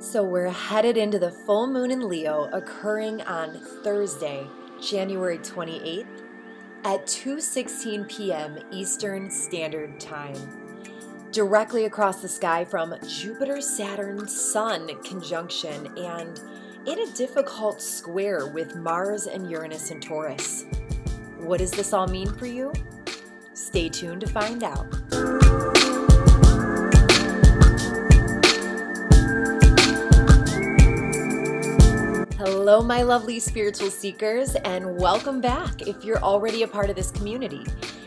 So we're headed into the full moon in Leo occurring on Thursday, January 28th at 2:16 p.m. Eastern Standard Time. Directly across the sky from Jupiter-Saturn-Sun conjunction and in a difficult square with Mars and Uranus in Taurus. What does this all mean for you? Stay tuned to find out. Hello, my lovely spiritual seekers, and welcome back if you're already a part of this community.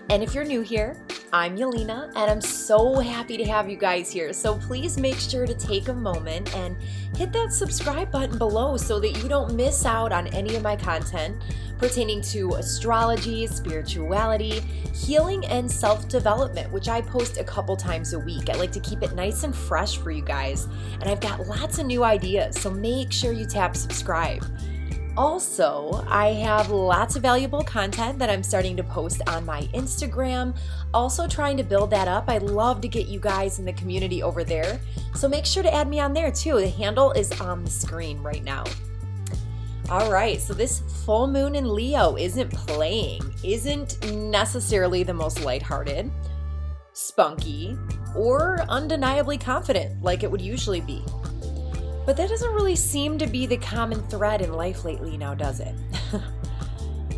And if you're new here, I'm Yelena, and I'm so happy to have you guys here. So please make sure to take a moment and hit that subscribe button below so that you don't miss out on any of my content pertaining to astrology, spirituality, healing, and self-development, which I post a couple times a week. I like to keep it nice and fresh for you guys, and I've got lots of new ideas, so make sure you tap subscribe. Also, I have lots of valuable content that I'm starting to post on my Instagram. Also trying to build that up. I'd love to get you guys in the community over there. So make sure to add me on there too. The handle is on the screen right now. All right, so this full moon in Leo isn't necessarily the most lighthearted, spunky, or undeniably confident like it would usually be. But that doesn't really seem to be the common thread in life lately now, does it?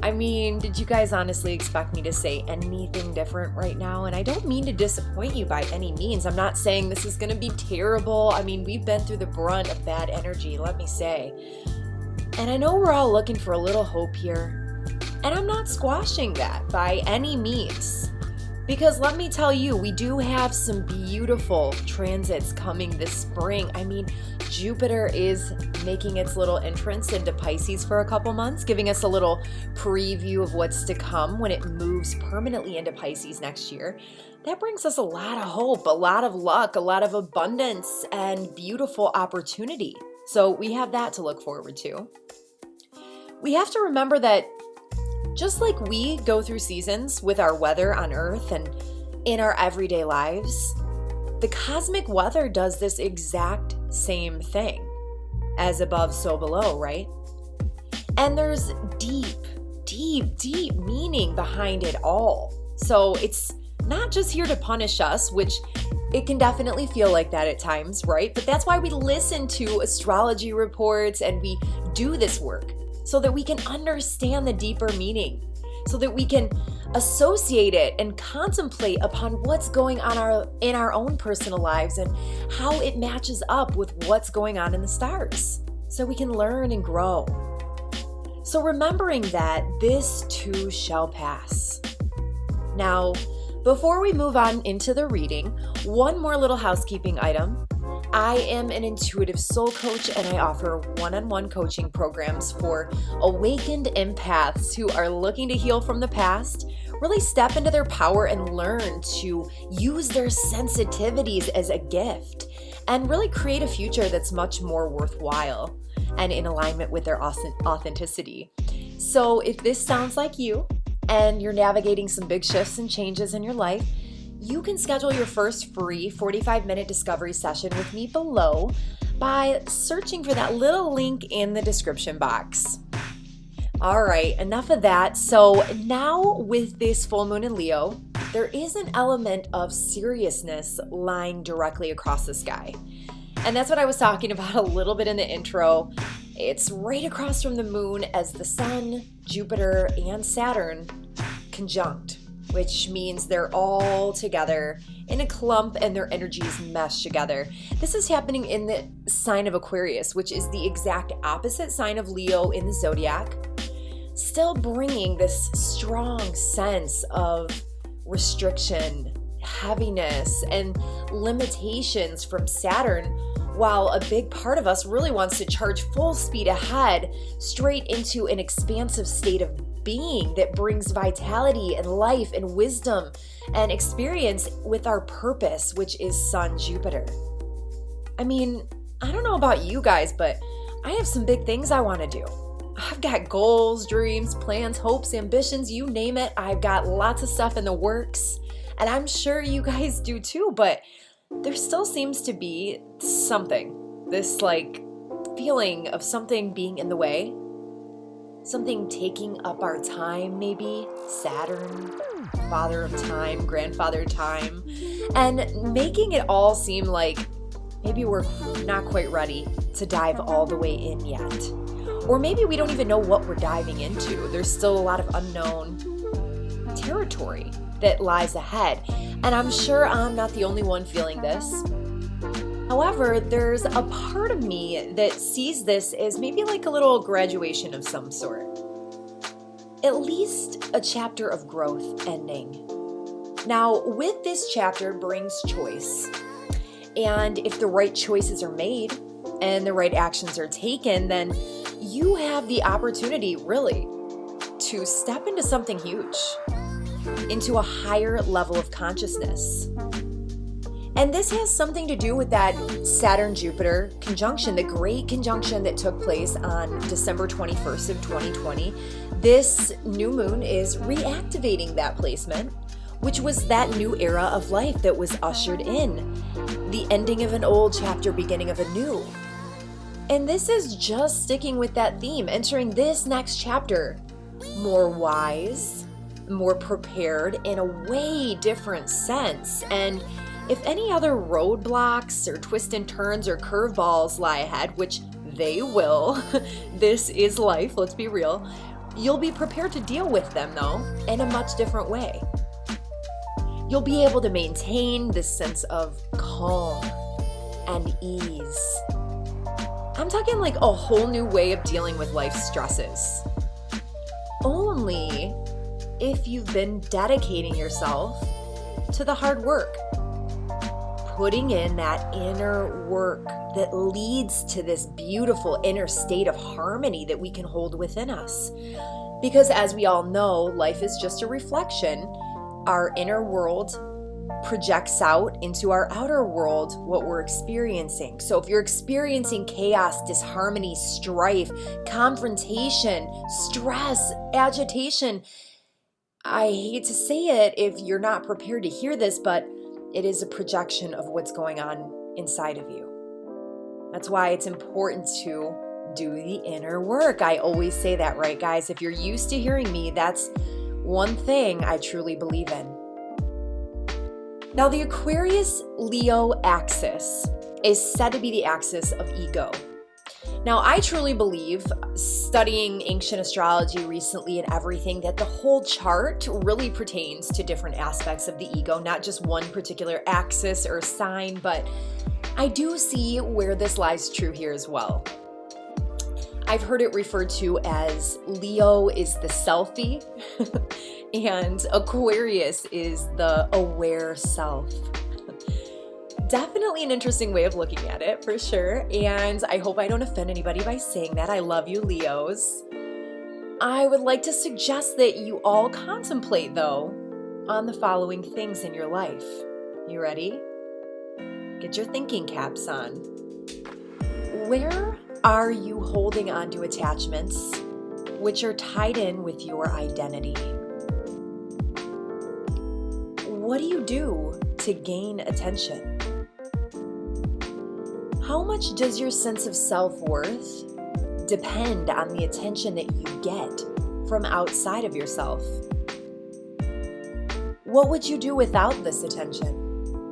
I mean, did you guys honestly expect me to say anything different right now? And I don't mean to disappoint you by any means. I'm not saying this is going to be terrible. I mean, we've been through the brunt of bad energy, let me say. And I know we're all looking for a little hope here. And I'm not squashing that by any means. Because let me tell you, we do have some beautiful transits coming this spring. I mean, Jupiter is making its little entrance into Pisces for a couple months, giving us a little preview of what's to come when it moves permanently into Pisces next year. That brings us a lot of hope, a lot of luck, a lot of abundance, and beautiful opportunity. So we have that to look forward to. We have to remember that just like we go through seasons with our weather on Earth and in our everyday lives, the cosmic weather does this exact same thing. As above, so below, right? And there's deep meaning behind it all. So it's not just here to punish us, which it can definitely feel like that at times, right? But that's why we listen to astrology reports and we do this work, so that we can understand the deeper meaning, so that we can associate it and contemplate upon what's going on in our own personal lives and how it matches up with what's going on in the stars, so we can learn and grow. So remembering that this too shall pass. Now, before we move on into the reading, one more little housekeeping item. I am an intuitive soul coach, and I offer one-on-one coaching programs for awakened empaths who are looking to heal from the past, really step into their power and learn to use their sensitivities as a gift, and really create a future that's much more worthwhile and in alignment with their authenticity. So if this sounds like you, and you're navigating some big shifts and changes in your life, you can schedule your first free 45-minute discovery session with me below by searching for that little link in the description box. All right, enough of that. So now with this full moon in Leo, there is an element of seriousness lying directly across the sky. And that's what I was talking about a little bit in the intro. It's right across from the moon as the Sun, Jupiter, and Saturn conjunct, which means they're all together in a clump and their energies mesh together. This is happening in the sign of Aquarius, which is the exact opposite sign of Leo in the zodiac, still bringing this strong sense of restriction, heaviness, and limitations from Saturn, while a big part of us really wants to charge full speed ahead straight into an expansive state of being that brings vitality and life and wisdom and experience with our purpose, which is Sun Jupiter. I mean, I don't know about you guys, but I have some big things I want to do. I've got goals, dreams, plans, hopes, ambitions, you name it. I've got lots of stuff in the works, and I'm sure you guys do too, but there still seems to be something This feeling of something being in the way, something taking up our time, maybe Saturn, father of time, grandfather time, and making it all seem like maybe we're not quite ready to dive all the way in yet. Or maybe we don't even know what we're diving into. There's still a lot of unknown territory that lies ahead. And I'm sure I'm not the only one feeling this. However, there's a part of me that sees this as maybe like a little graduation of some sort. At least a chapter of growth ending. Now, with this chapter brings choice. And if the right choices are made and the right actions are taken, then you have the opportunity, really, to step into something huge, into a higher level of consciousness. And this has something to do with that Saturn-Jupiter conjunction, the great conjunction that took place on December 21st of 2020. This new moon is reactivating that placement, which was that new era of life that was ushered in, the ending of an old chapter, beginning of a new. And this is just sticking with that theme, entering this next chapter more wise, more prepared in a way different sense. And if any other roadblocks or twists and turns or curveballs lie ahead, which they will, this is life, let's be real, you'll be prepared to deal with them though, in a much different way. You'll be able to maintain this sense of calm and ease. I'm talking like a whole new way of dealing with life's stresses. Only if you've been dedicating yourself to the hard work, putting in that inner work that leads to this beautiful inner state of harmony that we can hold within us. Because as we all know, life is just a reflection. Our inner world projects out into our outer world what we're experiencing. So if you're experiencing chaos, disharmony, strife, confrontation, stress, agitation, I hate to say it if you're not prepared to hear this, but it is a projection of what's going on inside of you. That's why it's important to do the inner work. I always say that, right, guys? If you're used to hearing me, that's one thing I truly believe in. Now, the Aquarius-Leo axis is said to be the axis of ego. Now, I truly believe, studying ancient astrology recently and everything, that the whole chart really pertains to different aspects of the ego, not just one particular axis or sign, but I do see where this lies true here as well. I've heard it referred to as Leo is the selfie and Aquarius is the aware self. Definitely an interesting way of looking at it, for sure. And I hope I don't offend anybody by saying that. I love you, Leos. I would like to suggest that you all contemplate, though, on the following things in your life. You ready? Get your thinking caps on. Where are you holding on to attachments which are tied in with your identity? What do you do to gain attention? How much does your sense of self-worth depend on the attention that you get from outside of yourself? What would you do without this attention?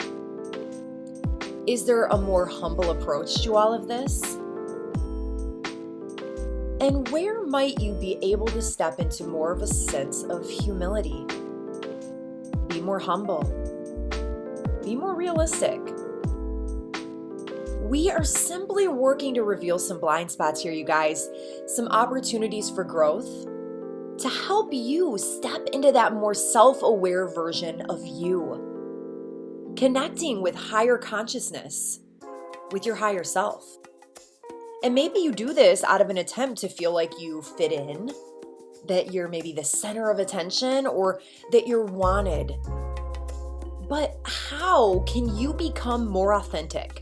Is there a more humble approach to all of this? And where might you be able to step into more of a sense of humility? Be more humble. Be more realistic. We are simply working to reveal some blind spots here, you guys, some opportunities for growth to help you step into that more self-aware version of you, connecting with higher consciousness, with your higher self. And maybe you do this out of an attempt to feel like you fit in, that you're maybe the center of attention, or that you're wanted. But how can you become more authentic?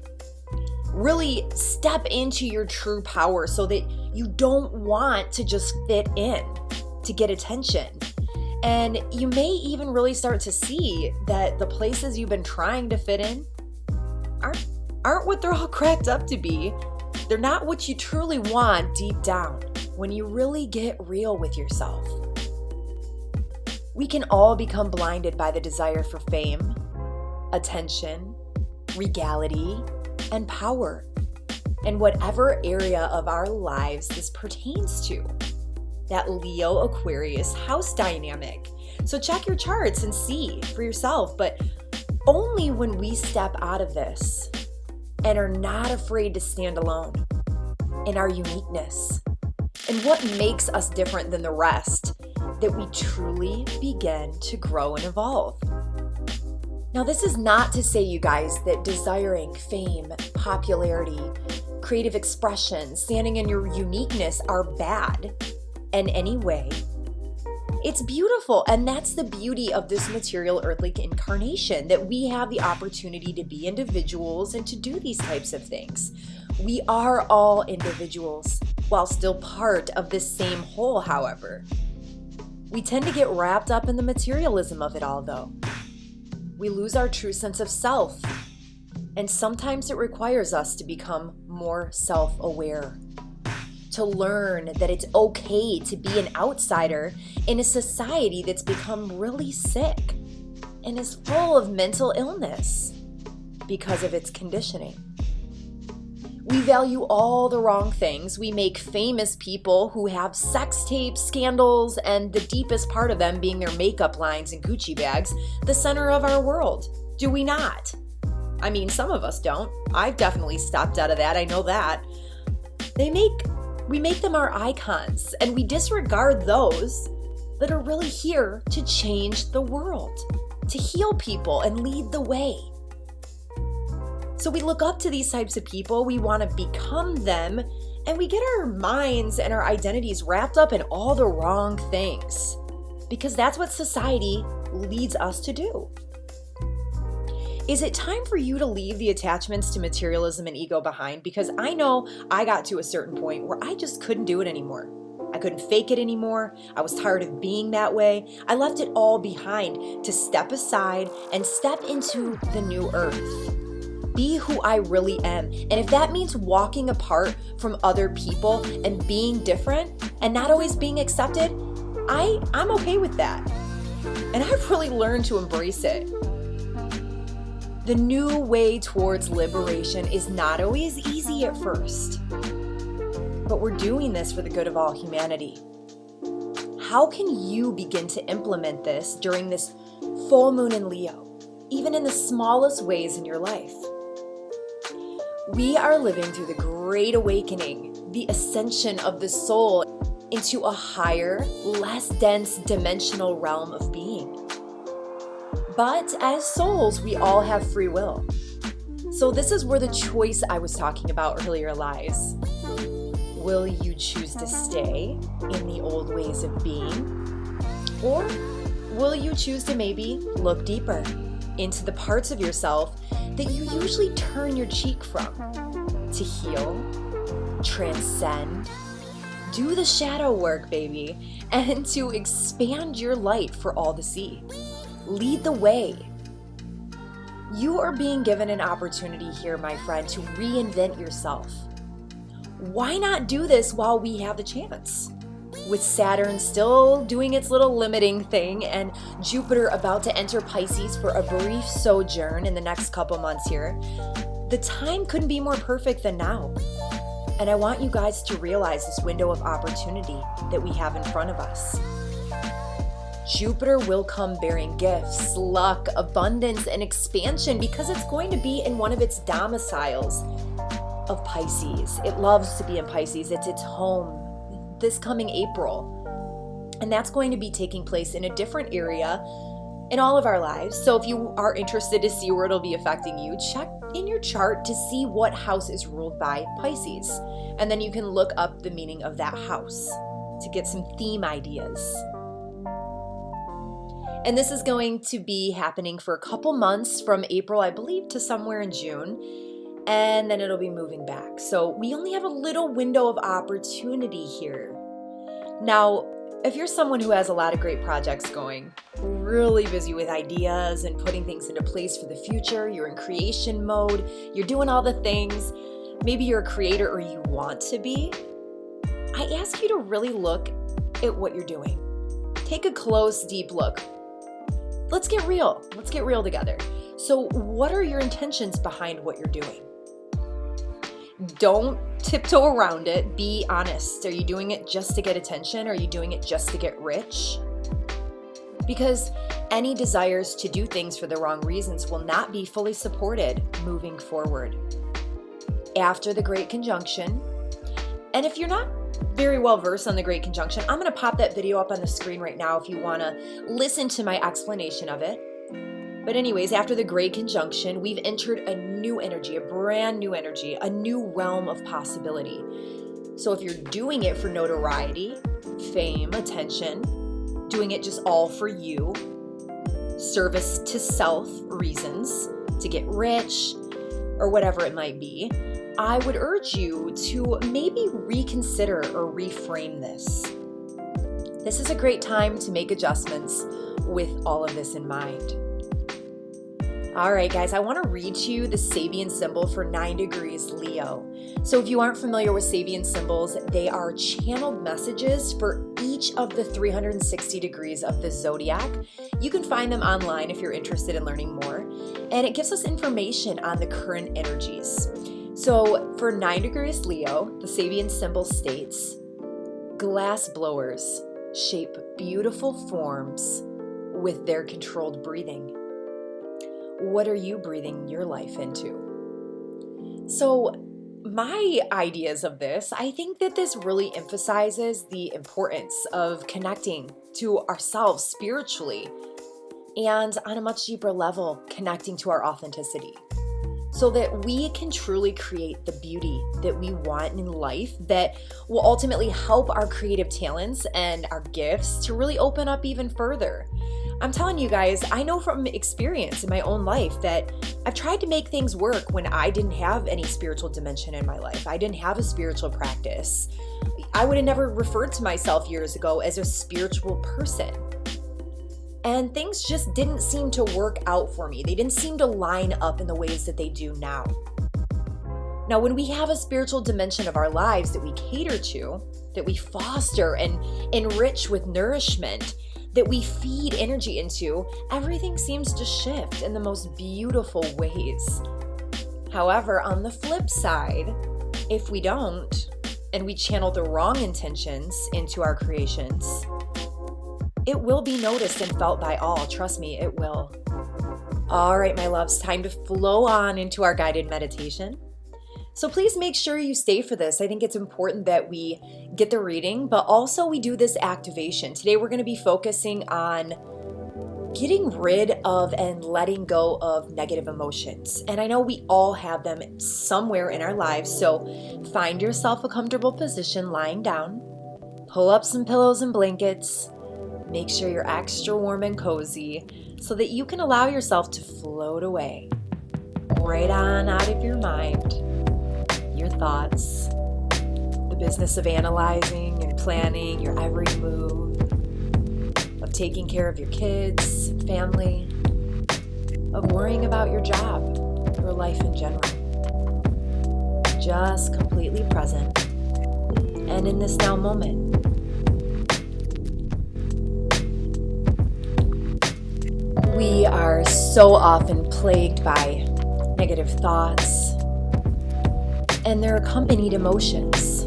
Really step into your true power so that you don't want to just fit in to get attention. And you may even really start to see that the places you've been trying to fit in aren't aren't what they're all cracked up to be. They're not what you truly want deep down when you really get real with yourself. We can all become blinded by the desire for fame, attention, regality, and power, in whatever area of our lives this pertains to. That Leo Aquarius house dynamic. So check your charts and see for yourself, but only when we step out of this and are not afraid to stand alone in our uniqueness and what makes us different than the rest, that we truly begin to grow and evolve. Now, this is not to say, you guys, that desiring fame, popularity, creative expression, standing in your uniqueness are bad in any way. It's beautiful, and that's the beauty of this material earthly incarnation, that we have the opportunity to be individuals and to do these types of things. We are all individuals, while still part of this same whole, however. We tend to get wrapped up in the materialism of it all, though. We lose our true sense of self, and sometimes it requires us to become more self-aware, to learn that it's okay to be an outsider in a society that's become really sick and is full of mental illness because of its conditioning. We value all the wrong things. We make famous people who have sex tapes, scandals, and the deepest part of them being their makeup lines and Gucci bags the center of our world. Do we not? I mean, some of us don't. I've definitely stepped out of that. I know that. We make them our icons, and we disregard those that are really here to change the world, to heal people and lead the way. So we look up to these types of people, we want to become them, and we get our minds and our identities wrapped up in all the wrong things, because that's what society leads us to do. Is it time for you to leave the attachments to materialism and ego behind? Because I know I got to a certain point where I just couldn't do it anymore. I couldn't fake it anymore. I was tired of being that way. I left it all behind to step aside and step into the new earth. Be who I really am. And if that means walking apart from other people and being different and not always being accepted, I'm okay with that. And I've really learned to embrace it. The new way towards liberation is not always easy at first, but we're doing this for the good of all humanity. How can you begin to implement this during this full moon in Leo, even in the smallest ways in your life? We are living through the Great Awakening, the ascension of the soul into a higher, less dense dimensional realm of being. But as souls, we all have free will. So this is where the choice I was talking about earlier lies. Will you choose to stay in the old ways of being? Or will you choose to maybe look deeper into the parts of yourself that you usually turn your cheek from, to heal, transcend, do the shadow work, baby, and to expand your light for all to see? Lead the way. You are being given an opportunity here, my friend, to reinvent yourself. Why not do this while we have the chance? With Saturn still doing its little limiting thing and Jupiter about to enter Pisces for a brief sojourn in the next couple months here, the time couldn't be more perfect than now. And I want you guys to realize this window of opportunity that we have in front of us. Jupiter will come bearing gifts, luck, abundance, and expansion because it's going to be in one of its domiciles of Pisces. It loves to be in Pisces. It's its home this coming April. And that's going to be taking place in a different area in all of our lives. So if you are interested to see where it'll be affecting you, check in your chart to see what house is ruled by Pisces. And then you can look up the meaning of that house to get some theme ideas. And this is going to be happening for a couple months from April, I believe, to somewhere in June. And then it'll be moving back. So we only have a little window of opportunity here. Now, if you're someone who has a lot of great projects going, really busy with ideas and putting things into place for the future. You're in creation mode. You're doing all the things. Maybe you're a creator or you want to be. I ask you to really look at what you're doing. Take a close, deep look. Let's get real. Let's get real together. So what are your intentions behind what you're doing? Don't tiptoe around it. Be honest. Are you doing it just to get attention? Are you doing it just to get rich? Because any desires to do things for the wrong reasons will not be fully supported moving forward. After the Great Conjunction, and if you're not very well versed on the Great Conjunction, I'm going to pop that video up on the screen right now if you want to listen to my explanation of it. But anyways, after the Great Conjunction, we've entered a new energy, a brand new energy, a new realm of possibility. So if you're doing it for notoriety, fame, attention, doing it just all for you, service to self reasons, to get rich, or whatever it might be, I would urge you to maybe reconsider or reframe this. This is a great time to make adjustments with all of this in mind. All right, guys, I want to read to you the Sabian symbol for 9 degrees Leo. So if you aren't familiar with Sabian symbols, they are channeled messages for each of the 360 degrees of the zodiac. You can find them online if you're interested in learning more. And it gives us information on the current energies. So for 9 degrees Leo, the Sabian symbol states, glass blowers shape beautiful forms with their controlled breathing. What are you breathing your life into? So my ideas of this, I think that this really emphasizes the importance of connecting to ourselves spiritually and on a much deeper level, connecting to our authenticity so that we can truly create the beauty that we want in life that will ultimately help our creative talents and our gifts to really open up even further. I'm telling you guys, I know from experience in my own life that I've tried to make things work when I didn't have any spiritual dimension in my life. I didn't have a spiritual practice. I would have never referred to myself years ago as a spiritual person. And things just didn't seem to work out for me. They didn't seem to line up in the ways that they do now. Now, when we have a spiritual dimension of our lives that we cater to, that we foster and enrich with nourishment, that we feed energy into, everything seems to shift in the most beautiful ways. However, on the flip side, if we don't, and we channel the wrong intentions into our creations, it will be noticed and felt by all. Trust me, it will. All right, my loves, time to flow on into our guided meditation. So please make sure you stay for this. I think it's important that we get the reading, but also we do this activation. Today we're going to be focusing on getting rid of and letting go of negative emotions. And I know we all have them somewhere in our lives, so find yourself a comfortable position lying down, pull up some pillows and blankets, make sure you're extra warm and cozy so that you can allow yourself to float away right on out of your mind, your thoughts, the business of analyzing and planning your every move, of taking care of your kids, family, of worrying about your job, your life in general. Just completely present and in this now moment. We are so often plagued by negative thoughts and their accompanied emotions.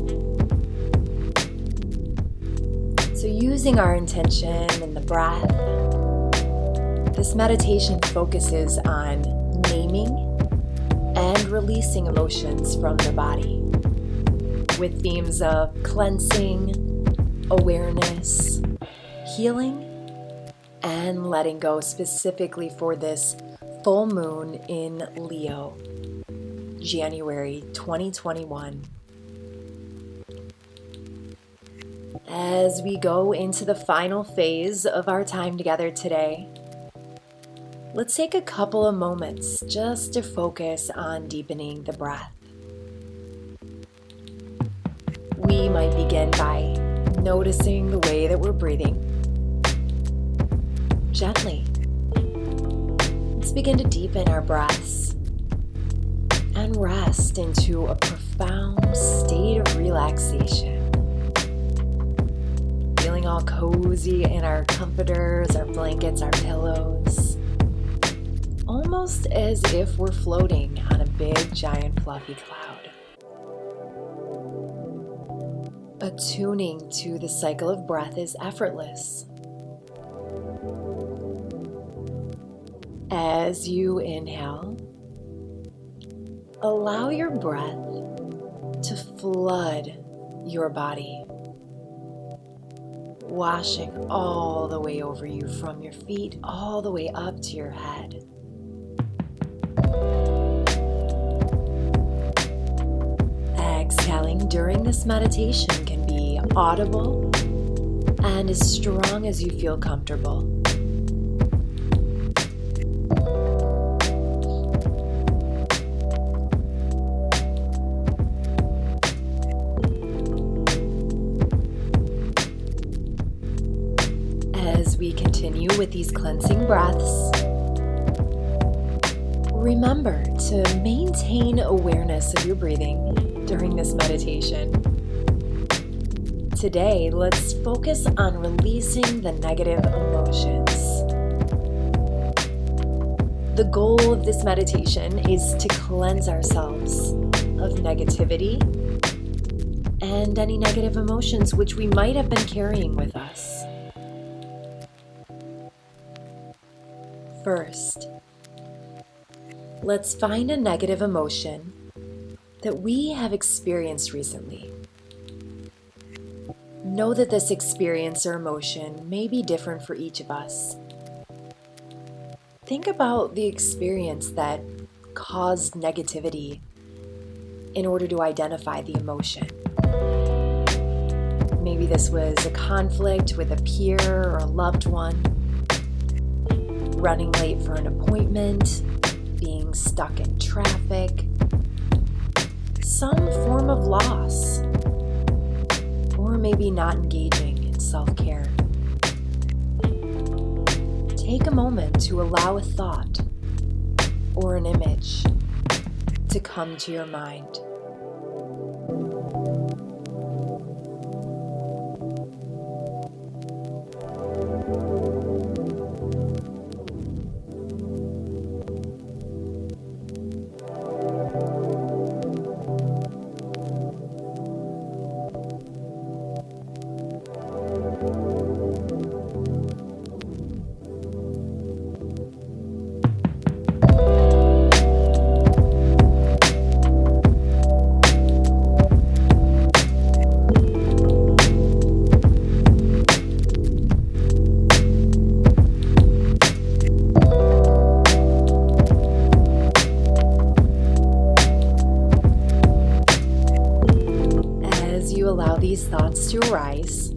So using our intention and the breath, this meditation focuses on naming and releasing emotions from the body with themes of cleansing, awareness, healing, and letting go, specifically for this full moon in Leo, January 2021. As we go into the final phase of our time together today, let's take a couple of moments just to focus on deepening the breath. We might begin by noticing the way that we're breathing. gently. Let's begin to deepen our breaths and rest into a profound state of relaxation. Feeling all cozy in our comforters, our blankets, our pillows. Almost as if we're floating on a big, giant, fluffy cloud. Attuning to the cycle of breath is effortless. As you inhale, allow your breath to flood your body, washing all the way over you from your feet all the way up to your head. Exhaling during this meditation can be audible and as strong as you feel comfortable. As we continue with these cleansing breaths, remember to maintain awareness of your breathing during this meditation. Today, let's focus on releasing the negative emotions. The goal of this meditation is to cleanse ourselves of negativity and any negative emotions which we might have been carrying with us. First, let's find a negative emotion that we have experienced recently. Know that this experience or emotion may be different for each of us. Think about the experience that caused negativity in order to identify the emotion. Maybe this was a conflict with a peer or a loved one, running late for an appointment, being stuck in traffic, some form of loss, or maybe not engaging in self-care. Take a moment to allow a thought or an image to come to your mind. Allow these thoughts to arise.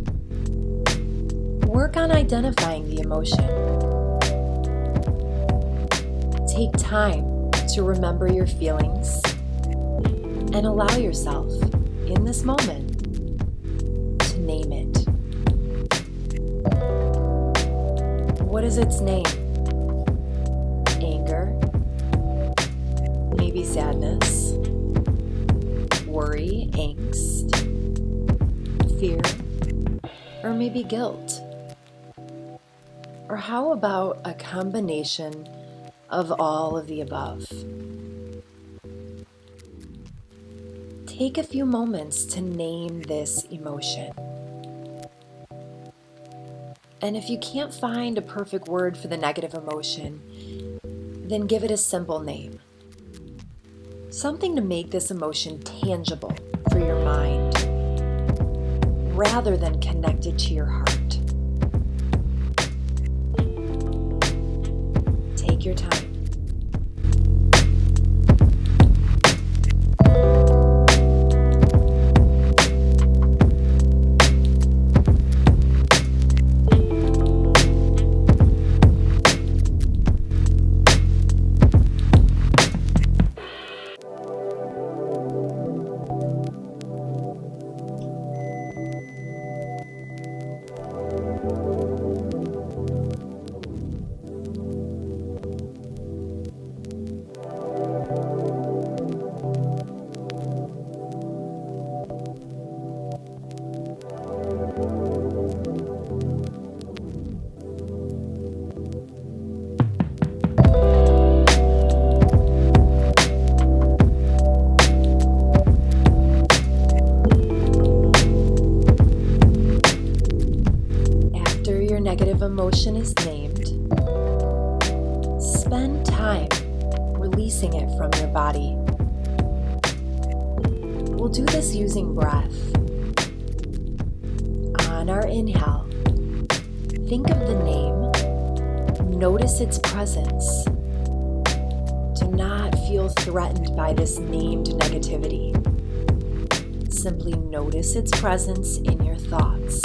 Work on identifying the emotion. Take time to remember your feelings and allow yourself, in this moment, to name it. What is its name? Anger, maybe sadness, worry, angst, fear, or maybe guilt? Or how about a combination of all of the above? Take a few moments to name this emotion. And if you can't find a perfect word for the negative emotion, then give it a simple name. Something to make this emotion tangible for your mind, rather than connected to your heart. Take your time. emotion is named, spend time releasing it from your body. We'll do this using breath. On our inhale, think of the name, notice its presence. Do not feel threatened by this named negativity. Simply notice its presence in your thoughts.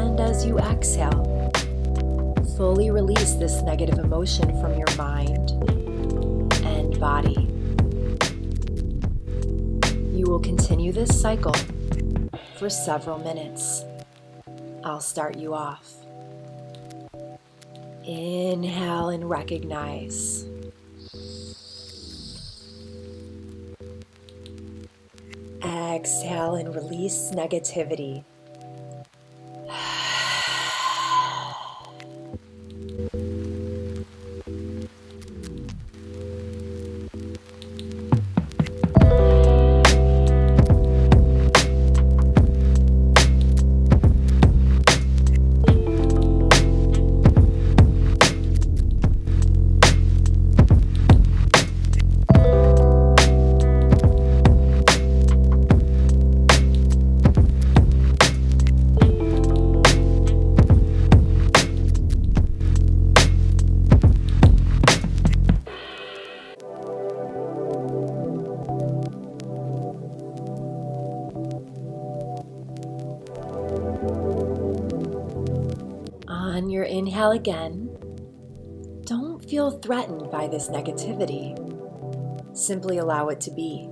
And as you exhale, fully release this negative emotion from your mind and body. You will continue this cycle for several minutes. I'll start you off. Inhale and recognize. Exhale and release negativity. On your inhale again, don't feel threatened by this negativity. Simply allow it to be.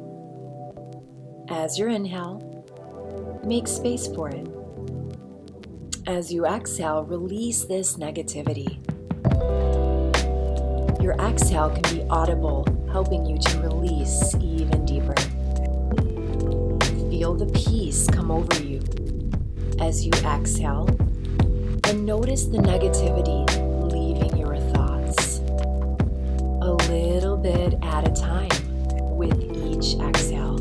As you inhale, make space for it. As you exhale, release this negativity. Your exhale can be audible, helping you to release even deeper. Feel the peace come over you as you exhale. And notice the negativity leaving your thoughts, a little bit at a time with each exhale.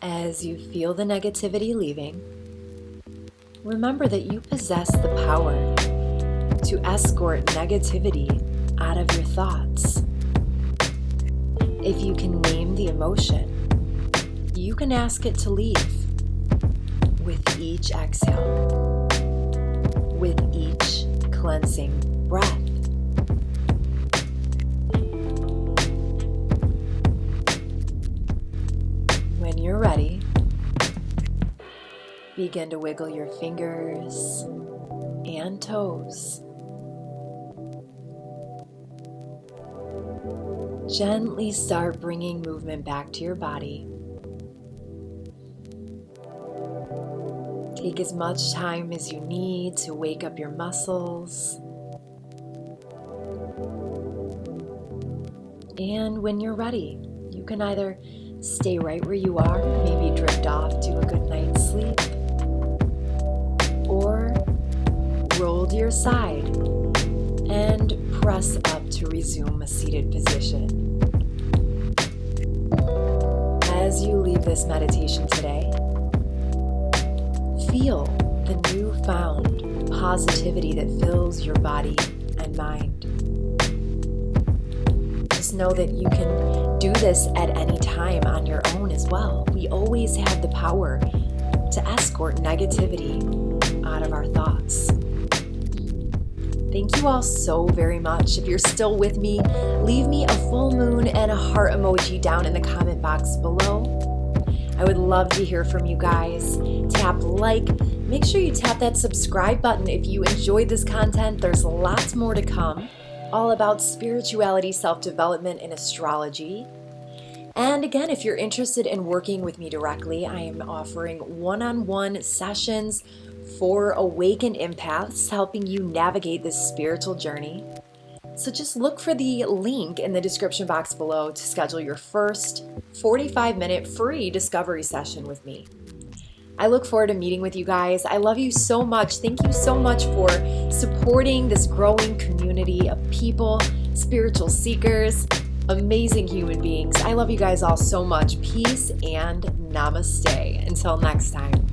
As you feel the negativity leaving, remember that you possess the power to escort negativity out of your thoughts. If you can name the emotion, you can ask it to leave with each exhale, with each cleansing breath. When you're ready, begin to wiggle your fingers and toes. Gently start bringing movement back to your body. Take as much time as you need to wake up your muscles. And when you're ready, you can either stay right where you are, maybe drift off to a good night's sleep, or roll to your side and press up to resume a seated position. As you leave this meditation today, feel the newfound positivity that fills your body and mind. Just know that you can do this at any time on your own as well. We always have the power to escort negativity out of our thoughts. Thank you all so very much. If you're still with me, leave me a full moon and a heart emoji down in the comment box below. I would love to hear from you guys. Tap like. Make sure you tap that subscribe button if you enjoyed this content. There's lots more to come, all about spirituality, self-development, and astrology. And again, if you're interested in working with me directly, I am offering one-on-one sessions for awakened empaths, helping you navigate this spiritual journey. So just look for the link in the description box below to schedule your first 45-minute free discovery session with me. I look forward to meeting with you guys. I love you so much. Thank you so much for supporting this growing community of people, spiritual seekers, amazing human beings. I love you guys all so much. Peace and namaste. Until next time.